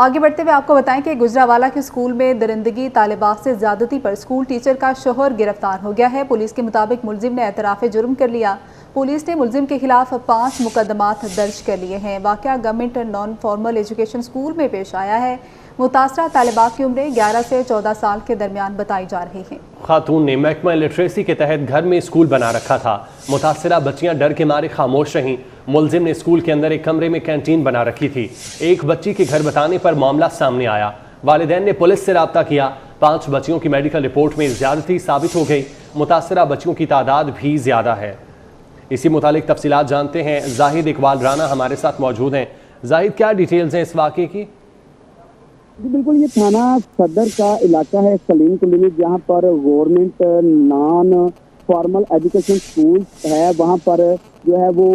आगे बढ़ते हुए आपको बताएं कि गुजरावाला के स्कूल में दरिंदगी, तालिबात से ज्यादती पर स्कूल टीचर का शौहर गिरफ्तार हो गया है। पुलिस के मुताबिक मुलजिम ने एतराफ़ जुर्म कर लिया। पुलिस ने मुलजिम के खिलाफ 5 मुकदमात दर्ज कर लिए हैं। वाक़या government non formal education school में पेश आया है। मुतासरा तालिबात की उम्रें 11 से 14 साल के दरमियान बताई जा रही हैं। खातून ने महकमा लिटरेसी के तहत घर में स्कूल बना रखा था। मुतासरा बच्चियां डर के मारे खामोश रहीं। मुलजिम ने स्कूल के अंदर एक कमरे में कैंटीन बना रखी थी। एक बच्ची के घर बताने पर मामला सामने आया। वालिदैन ने पुलिस से राब्ता किया। 5 बच्चियों की मेडिकल रिपोर्ट में ज्यादती साबित हो गई। मुतासरा बच्चियों की तादाद भी ज्यादा है। इसी मुतालिक तफसीलात जानते हैं। जाहिद इकबाल राना हमारे साथ मौजूद हैं। जाहिद, क्या डिटेल्स हैं इस वाक़े की? जी बिल्कुल, ये थाना सदर का इलाका है सलीम कॉलोनी, जहाँ पर government non formal education school है। वहाँ पर जो है वो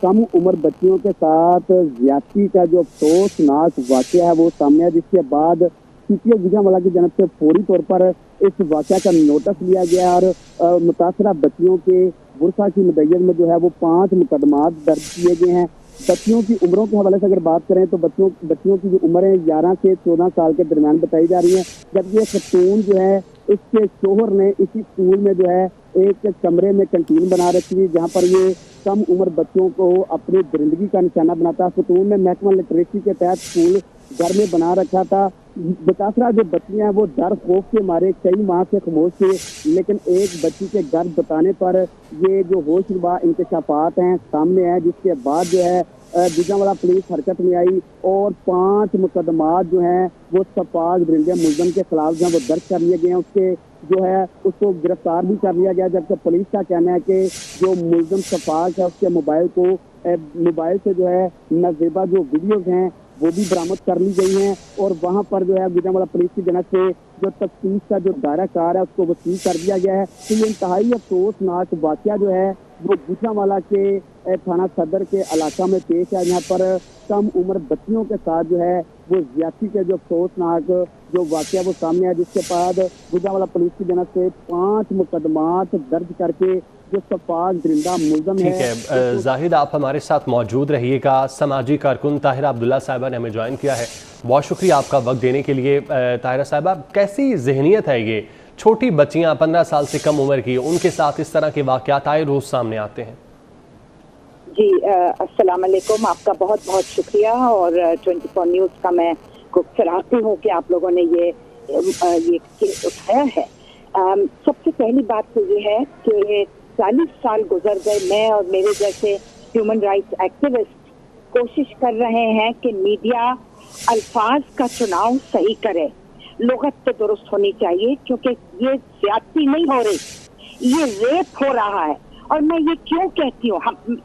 कम उम्र बच्चियों के साथ ज्यादती का जो अफसोसनाक वाक़या है वो सामने है, जिसके बाद सीपीओ गुजरावाला की जानब से फौरी तौर पर इस वाक़या का नोटिस लिया गया और मुतासरा बच्चियों के बुरसा की मदय्यत में जो है वो 5 मुकदमात दर्ज किए गए हैं। बच्चियों की उम्रों के हवाले से अगर बात करें तो बच्चियों की जो उम्रें 11 से 14 साल के दरमियान बताई जा रही हैं, जबकि ये खतून जो है इसके शोहर ने इसी स्कूल में जो है एक कमरे में कैंटीन बना रखी थी, जहाँ पर ये कम उम्र बच्चों को अपनी दरिंदगी का निशाना बनाता। खतून ने महकमा लिटरेसी के तहत स्कूल घर में बना रखा था। मुतासरा जो बच्चियां हैं वो डर खौफ के मारे कई माह से खामोश थे, लेकिन एक बच्ची के घर बताने पर ये जो होशरुबा इंकशाफात हैं सामने आए, जिसके बाद जो है गुजरावाला पुलिस हरकत में आई और 5 मुकदमात जो हैं वो सफाक दरिंदे मुलजिम के खिलाफ जो है वो दर्ज कर लिए गए हैं। उसके जो है उसको गिरफ्तार भी कर लिया गया, जबकि पुलिस का कहना है कि जो मुलजिम सफाक है उसके मोबाइल से जो है नज़ेबा जो वीडियोज हैं वो भी बरामद कर ली गई हैं और वहाँ पर जो है गुजरावाला पुलिस की जानब से जो तफ्तीश का जो दायरा कार है उसको वसील कर दिया गया है। तो ये इंतहाई अफसोसनाक वाक़या जो है वो गुजरावाला के थाना सदर के इलाका में पेश है, जहाँ पर कम उम्र बच्चियों के साथ जो है वो ज्यादती के जो अफसोसनाक जो वाक़या वो सामने आया, जिसके बाद गुजरावाला पुलिस की जानब से 5 मुकदमात दर्ज करके जो सफाक दरिंदा मुलज़म है। ठीक है जाहिद, आप हमारे साथ मौजूद रहिएगा। समाजी कारकुन ताहिरा अब्दुल्ला साहिबा ने हमें ज्वाइन किया है। बहुत शुक्रिया आपका वक्त देने के लिए। ताहिरा साहिबा, कैसी जहनीत है ये? छोटी बच्चियां 15 साल से कम उम्र की, उनके साथ इस तरह के वाक़यात आए रोज सामने आते हैं। जी अस्सलाम वालेकुम, आपका बहुत बहुत शुक्रिया और 24 न्यूज़ का मैं खूब सराहती हूँ कि आप लोगों ने ये उठाया है। सबसे पहली बात तो ये है कि 40 साल गुजर गए, मैं और मेरे जैसे ह्यूमन राइट्स एक्टिविस्ट कोशिश कर रहे हैं कि मीडिया अल्फाज का चुनाव सही करे। लुगत तो दुरुस्त होनी चाहिए, क्योंकि ये ज्यादती नहीं हो रही, ये रेप हो रहा है। और मैं ये क्यों कहती हूँ,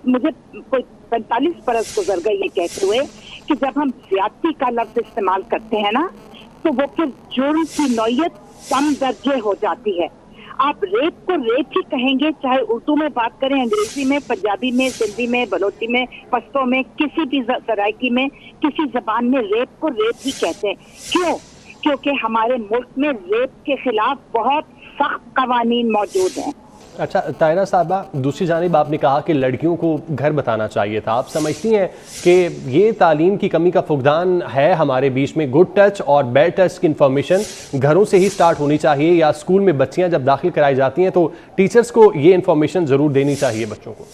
मुझे कोई 45 बरस गुजर गए ये कहते हुए कि जब हम ज्यादती का लफ्ज इस्तेमाल करते हैं ना, तो वो फिर जुर्म की नौयत कम दर्जे हो जाती है। आप रेप को रेप ही कहेंगे, चाहे उर्दू में बात करें, अंग्रेजी में, पंजाबी में, सिंधी में, बलोची में, पश्तो में, किसी भी सराइकी में, किसी जबान में रेप को रेप ही कहते हैं। क्यों? क्योंकि हमारे मुल्क में रेप के खिलाफ बहुत सख्त कवानीन मौजूद हैं। अच्छा ताहिरा साहबा, दूसरी जानिब आपने कहा कि लड़कियों को घर बताना चाहिए था। आप समझती हैं कि ये तालीम की कमी का फुकदान है हमारे बीच में? गुड टच और बैड टच की इंफॉर्मेशन घरों से ही स्टार्ट होनी चाहिए, या स्कूल में बच्चियां जब दाखिल कराई जाती हैं तो टीचर्स को ये इंफॉर्मेशन ज़रूर देनी चाहिए बच्चों को?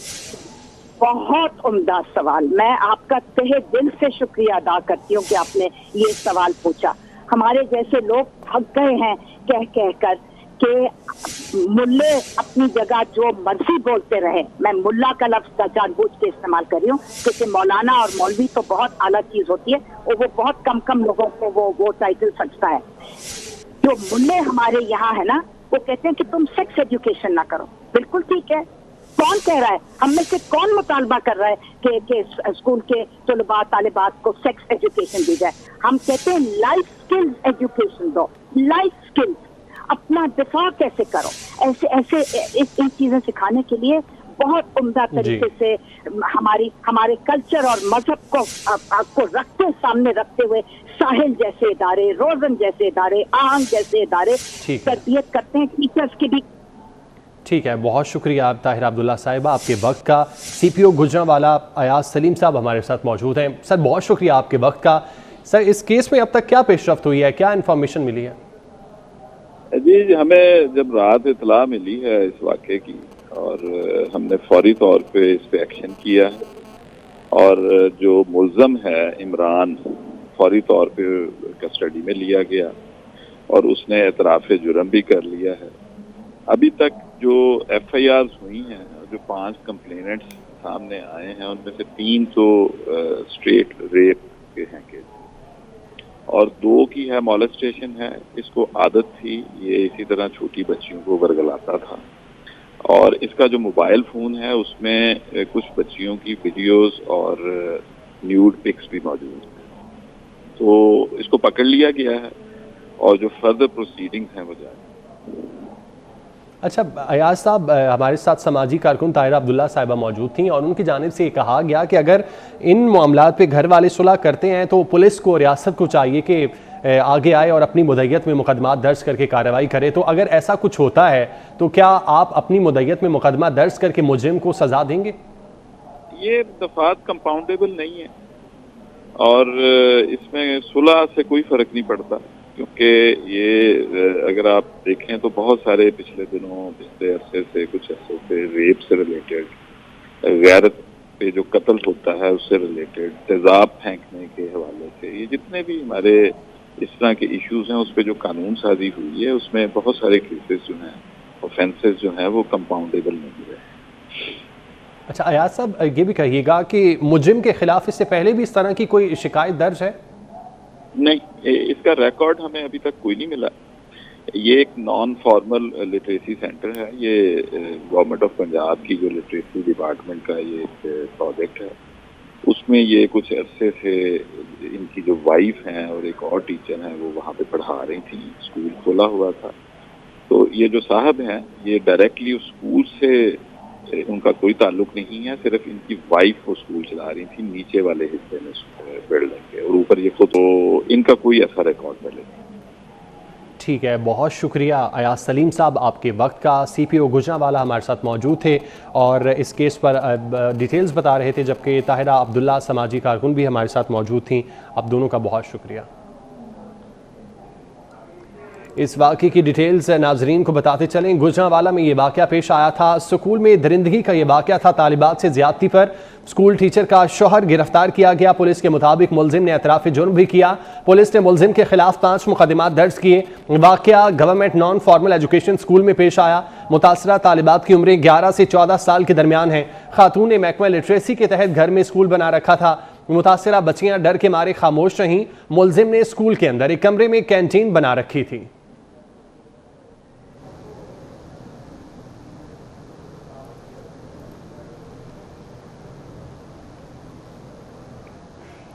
बहुत उम्दा सवाल, मैं आपका तहे दिल से शुक्रिया अदा करती हूँ कि आपने ये सवाल पूछा। हमारे जैसे लोग थक गए हैं कह कह कर कि मुल्ले अपनी जगह जो मर्जी बोलते रहे। मैं मुल्ला का लफ्ज जानबूझ के इस्तेमाल कर रही हूँ, क्योंकि मौलाना और मौलवी तो बहुत आला चीज होती है और वो बहुत कम लोगों को वो टाइटल सकता है। जो मुल्ले हमारे यहाँ है ना, वो कहते हैं कि तुम सेक्स एजुकेशन ना करो। बिल्कुल ठीक है, कौन कह रहा है? हम में से कौन मुतालबा कर रहा है कि स्कूल के तलबा तालिबात को सेक्स एजुकेशन दी जाए? हम कहते हैं लाइफ स्किल्स एजुकेशन दो। लाइफ स्किल्स, अपना दिफा कैसे करो, ऐसे इन चीजें सिखाने के लिए बहुत उम्दा तरीके से हमारे कल्चर और मजहब को सामने रखते हुए साहिल जैसे इदारे, रोजन जैसे इदारे, आहंग जैसे इदारे तरबियत करते हैं टीचर्स की भी। ठीक है, बहुत शुक्रिया आप ताहिरा अब्दुल्ला साहिबा आपके वक्त का। सीपीओ गुजरावाला अयाज सलीम साहब हमारे साथ मौजूद हैं। सर बहुत शुक्रिया आपके वक्त का। سر اس کیس میں اب تک کیا پیش رفت ہوئی ہے, کیا انفارمیشن ملی ہے؟ جی ہمیں جب رات اطلاع ملی ہے اس واقعے کی اور ہم نے فوری طور پہ اس پہ ایکشن کیا ہے اور جو ملزم ہے عمران فوری طور پہ کسٹڈی میں لیا گیا اور اس نے اعتراف جرم بھی کر لیا ہے. ابھی تک جو ایف آئی آرز ہوئی ہیں, جو 5 کمپلیننٹس سامنے آئے ہیں, ان میں سے 3 تو اسٹریٹ ریپ کے ہیں کیس اور 2 کی ہے مولسٹیشن ہے. اس کو عادت تھی, یہ اسی طرح چھوٹی بچیوں کو ورگلاتا تھا اور اس کا جو موبائل فون ہے اس میں کچھ بچیوں کی ویڈیوز اور نیوڈ پکس بھی موجود ہیں. تو اس کو پکڑ لیا گیا ہے اور جو فردر پروسیڈنگز ہیں وہ جاری. اچھا ایاز صاحب, ہمارے ساتھ سماجی کارکن طاہرہ عبداللہ صاحبہ موجود تھیں اور ان کی جانب سے یہ کہا گیا کہ اگر ان معاملات پہ گھر والے صلح کرتے ہیں تو پولیس کو, ریاست کو چاہیے کہ آگے آئے اور اپنی مدعیت میں مقدمات درج کر کے کارروائی کرے. تو اگر ایسا کچھ ہوتا ہے تو کیا آپ اپنی مدعیت میں مقدمہ درج کر کے مجرم کو سزا دیں گے؟ یہ دفعات کمپاؤنڈیبل نہیں ہے اور اس میں صلح سے کوئی فرق نہیں پڑتا, کیونکہ یہ اگر آپ دیکھیں تو بہت سارے پچھلے دنوں پچھلے عرصے سے کچھ عرصے سے ریپ سے ریلیٹڈ, غیرت پہ جو قتل ہوتا ہے اس سے ریلیٹڈ, تیزاب پھینکنے کے حوالے سے, یہ جتنے بھی ہمارے اس طرح کے ایشوز ہیں اس پہ جو قانون سازی ہوئی ہے اس میں بہت سارے کیسز جو ہیں, اوفینسز جو ہیں وہ کمپاؤنڈیبل نہیں رہے. اچھا ایاز صاحب یہ بھی کہیے گا کہ مجرم کے خلاف اس سے پہلے بھی اس طرح کی کوئی شکایت درج ہے؟ نہیں, اس کا ریکارڈ ہمیں ابھی تک کوئی نہیں ملا. یہ ایک نان فارمل لٹریسی سینٹر ہے, یہ گورنمنٹ آف پنجاب کی جو لٹریسی ڈپارٹمنٹ کا یہ ایک پروجیکٹ ہے. اس میں یہ کچھ عرصے سے ان کی جو وائف ہیں اور ایک اور ٹیچر ہیں وہ وہاں پہ پڑھا رہی تھیں, اسکول کھولا ہوا تھا. تو یہ جو صاحب ہیں یہ ڈائریکٹلی اسکول سے ان کا کوئی تعلق نہیں ہے, صرف ان کی وائف وہ اسکول چلا رہی تھی نیچے والے حصے میں بلڈنگ کے, اور اوپر یہ خود, تو ان کا کوئی ایسا ریکارڈ پہلے نہیں. ٹھیک ہے, بہت شکریہ ایاز سلیم صاحب آپ کے وقت کا. سی پی او گجرانوالہ ہمارے ساتھ موجود تھے اور اس کیس پر ڈیٹیلز بتا رہے تھے, جبکہ طاہرہ عبداللہ سماجی کارکن بھی ہمارے ساتھ موجود تھیں. آپ دونوں کا بہت شکریہ. اس واقعے کی ڈیٹیلز ناظرین کو بتاتے چلیں. گجرانوالہ میں یہ واقعہ پیش آیا تھا. سکول میں درندگی کا یہ واقعہ تھا. طالبات سے زیادتی پر سکول ٹیچر کا شوہر گرفتار کیا گیا. پولیس کے مطابق ملزم نے اعتراف جرم بھی کیا. پولیس نے ملزم کے خلاف 5 مقدمات درج کیے. واقعہ government non formal education school میں پیش آیا. متاثرہ طالبات کی عمریں 11 سے 14 سال کے درمیان ہیں. خاتون نے محکمہ لٹریسی کے تحت گھر میں سکول بنا رکھا تھا. متاثرہ بچیاں ڈر کے مارے خاموش رہیں. ملزم نے سکول کے اندر ایک کمرے میں کینٹین بنا رکھی تھی.